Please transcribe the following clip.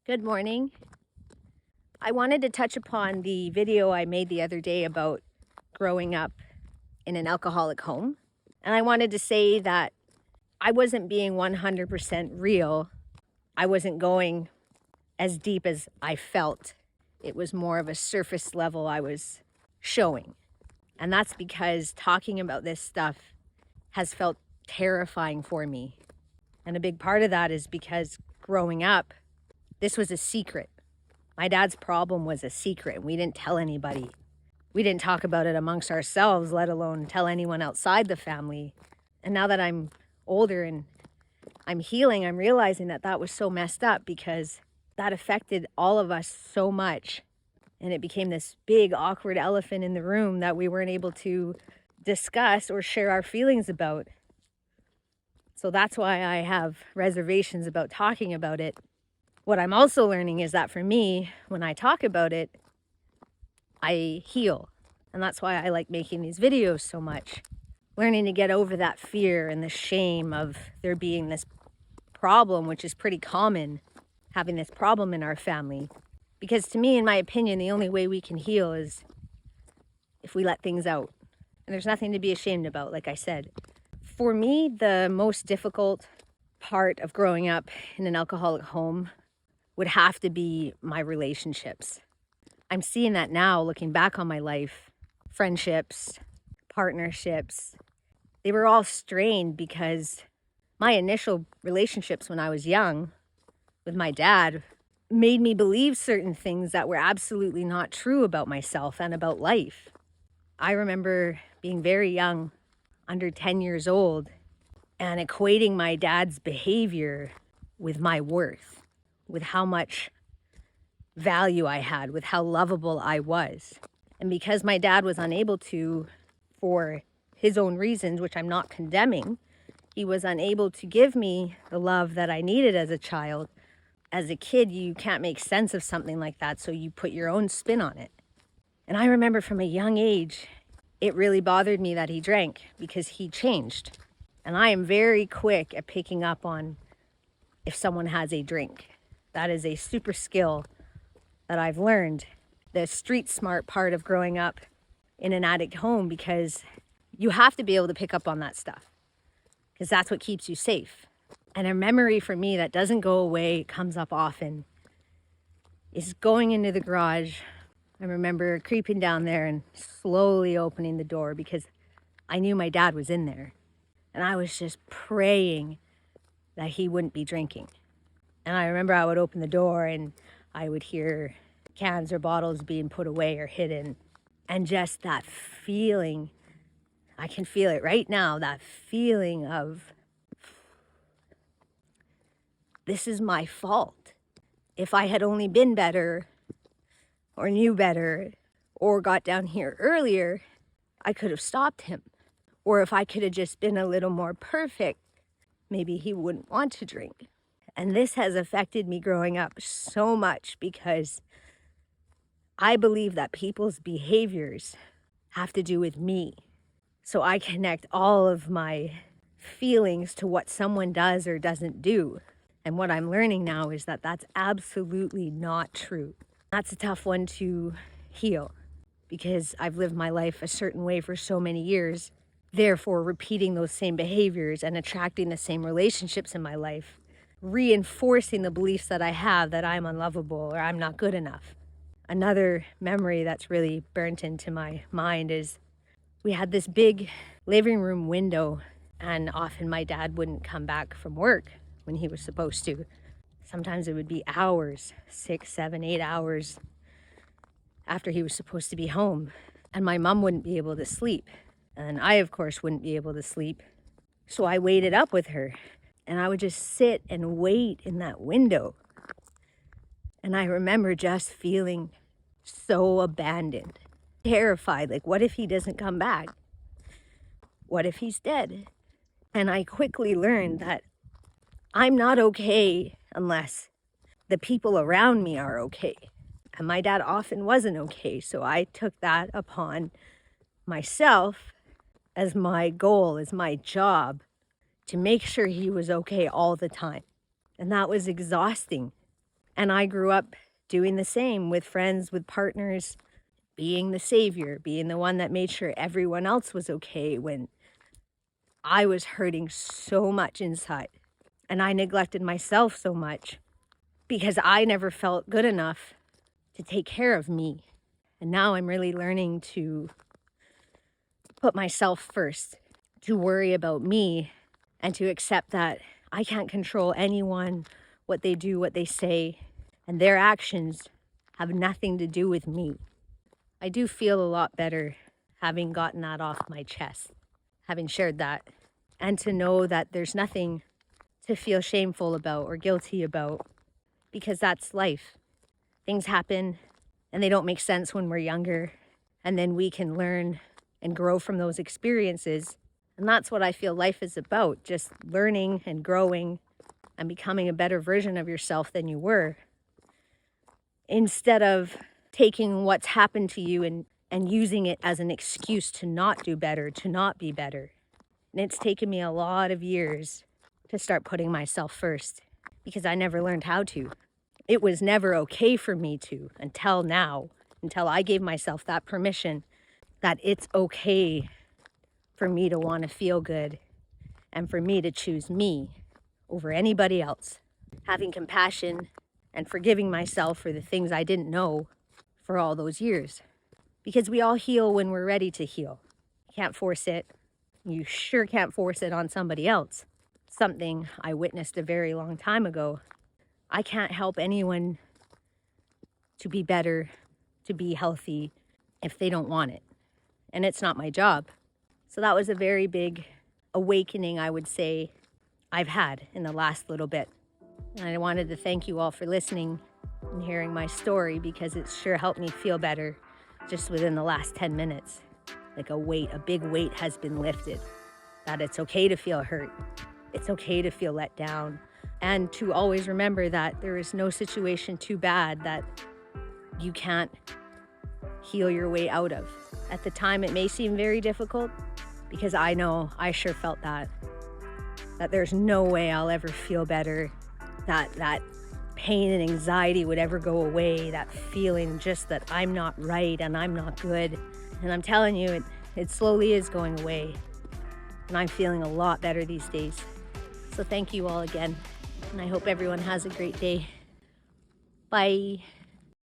Good morning. I wanted to touch upon the video I made the other day about growing up in an alcoholic home. And I wanted to say that I wasn't being 100% real. I wasn't going as deep as I felt. It was more of a surface level I was showing. And that's because talking about this stuff has felt terrifying for me. And a big part of that is because growing up, this was a secret. My dad's problem was a secret. We didn't tell anybody. We didn't talk about it amongst ourselves, let alone tell anyone outside the family. And now that I'm older and I'm healing, I'm realizing that that was so messed up because that affected all of us so much. And it became this big, awkward elephant in the room that we weren't able to discuss or share our feelings about. So that's why I have reservations about talking about it. What I'm also learning is that for me, when I talk about it, I heal. And that's why I like making these videos so much. Learning to get over that fear and the shame of there being this problem, which is pretty common, having this problem in our family. Because to me, in my opinion, the only way we can heal is if we let things out. And there's nothing to be ashamed about, like I said. For me, the most difficult part of growing up in an alcoholic home would have to be my relationships. I'm seeing that now, looking back on my life. Friendships, partnerships, they were all strained because my initial relationships when I was young with my dad made me believe certain things that were absolutely not true about myself and about life. I remember being very young, under 10 years old, and equating my dad's behavior with my worth, with how much value I had, with how lovable I was. And because my dad was unable to, for his own reasons, which I'm not condemning, he was unable to give me the love that I needed as a child. As a kid, you can't make sense of something like that, so you put your own spin on it. And I remember from a young age, it really bothered me that he drank because he changed. And I am very quick at picking up on if someone has a drink. That is a super skill that I've learned. The street smart part of growing up in an addict home, because you have to be able to pick up on that stuff because that's what keeps you safe. And a memory for me that doesn't go away, comes up often, is going into the garage. I remember creeping down there and slowly opening the door because I knew my dad was in there. And I was just praying that he wouldn't be drinking. And I remember I would open the door and I would hear cans or bottles being put away or hidden. And just that feeling, I can feel it right now, that feeling of, this is my fault. If I had only been better or knew better or got down here earlier, I could have stopped him. Or if I could have just been a little more perfect, maybe he wouldn't want to drink. And this has affected me growing up so much because I believe that people's behaviors have to do with me. So I connect all of my feelings to what someone does or doesn't do. And what I'm learning now is that that's absolutely not true. That's a tough one to heal because I've lived my life a certain way for so many years, therefore repeating those same behaviors and attracting the same relationships in my life, reinforcing the beliefs that I have that I'm unlovable or I'm not good enough. Another memory that's really burnt into my mind is we had this big living room window, and often my dad wouldn't come back from work when he was supposed to. Sometimes it would be hours, 6, 7, 8 hours after he was supposed to be home. And my mom wouldn't be able to sleep. And I, of course, wouldn't be able to sleep. So I waited up with her. And I would just sit and wait in that window. And I remember just feeling so abandoned, terrified. Like, what if he doesn't come back? What if he's dead? And I quickly learned that I'm not okay unless the people around me are okay. And my dad often wasn't okay. So I took that upon myself as my goal, as my job, to make sure he was okay all the time. And that was exhausting And I grew up doing the same with friends, with partners, being the savior, being the one that made sure everyone else was okay when I was hurting so much inside. And I neglected myself so much because I never felt good enough to take care of me. And now I'm really learning to put myself first, to worry about me, and to accept that I can't control anyone, what they do, what they say, and their actions have nothing to do with me. I do feel a lot better having gotten that off my chest, having shared that, and to know that there's nothing to feel shameful about or guilty about, because that's life. Things happen and they don't make sense when we're younger, and then we can learn and grow from those experiences. And that's what I feel life is about, just learning and growing and becoming a better version of yourself than you were, instead of taking what's happened to you and using it as an excuse to not do better, to not be better. And it's taken me a lot of years to start putting myself first, because I never learned how to. It was never okay for me to, until now, until I gave myself that permission that it's okay for me to want to feel good and for me to choose me over anybody else. Having compassion and forgiving myself for the things I didn't know for all those years. Because we all heal when we're ready to heal. You can't force it. You sure can't force it on somebody else. Something I witnessed a very long time ago. I can't help anyone to be better, to be healthy, if they don't want it. And it's not my job. So that was a very big awakening, I would say, I've had in the last little bit. And I wanted to thank you all for listening and hearing my story, because it sure helped me feel better just within the last 10 minutes. Like a big weight has been lifted. That it's okay to feel hurt. It's okay to feel let down. And to always remember that there is no situation too bad that you can't heal your way out of. At the time, it may seem very difficult, because I know I sure felt that there's no way I'll ever feel better, that pain and anxiety would ever go away, that feeling just that I'm not right and I'm not good. And I'm telling you, it slowly is going away. And I'm feeling a lot better these days. So thank you all again. And I hope everyone has a great day. Bye.